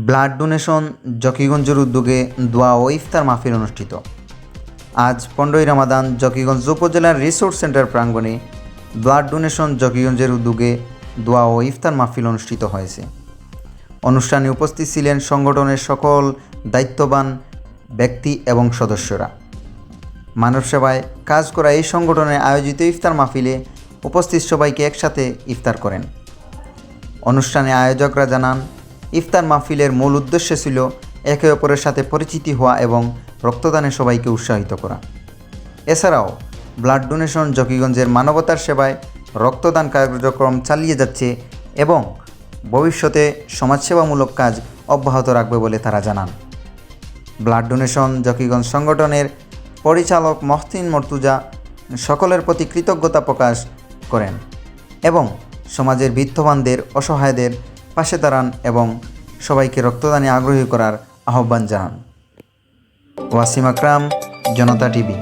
Blood donation জকিগঞ্জের উদ্যোগে দোয়া ও ইফতার মাহফিল অনুষ্ঠিত। আজ 15ই রমাদান জকিগঞ্জ উপজেলার রিসোর্স সেন্টার প্রাঙ্গণে ব্লাড ডোনেশন জকিগঞ্জের উদ্যোগে দোয়া ও ইফতার মাহফিল অনুষ্ঠিত হয়েছে। অনুষ্ঠানে উপস্থিত ছিলেন সংগঠনের সকল দায়িত্ববান ব্যক্তি এবং সদস্যরা। মানব সেবায় কাজ করা এই সংগঠনের আয়োজিত ইফতার মাহফিলে উপস্থিত সবাইকে একসাথে ইফতার করেন। অনুষ্ঠানে আয়োজকরা জানান, ইফতার মাহফিলের মূল উদ্দেশ্য ছিল একে অপরের সাথে পরিচিতি হওয়া এবং রক্তদানে সবাইকে উৎসাহিত করা। এছাড়াও ব্লাড ডোনেশন জকিগঞ্জের মানবতার সেবায় রক্তদান কার্যক্রম চালিয়ে যাচ্ছে এবং ভবিষ্যতে সমাজসেবামূলক কাজ অব্যাহত রাখবে বলে তারা জানান। ব্লাড ডোনেশন জকিগঞ্জ সংগঠনের পরিচালক মহসিন মর্তুজা সকলের প্রতি কৃতজ্ঞতা প্রকাশ করেন এবং সমাজের বিত্তবানদের, অসহায়দের পাশে দাঁড়ান এবং সবাইকে রক্তদানে আগ্রহী করার আহ্বান জানান। ওয়াসিম আকরাম, জনতা টিভি।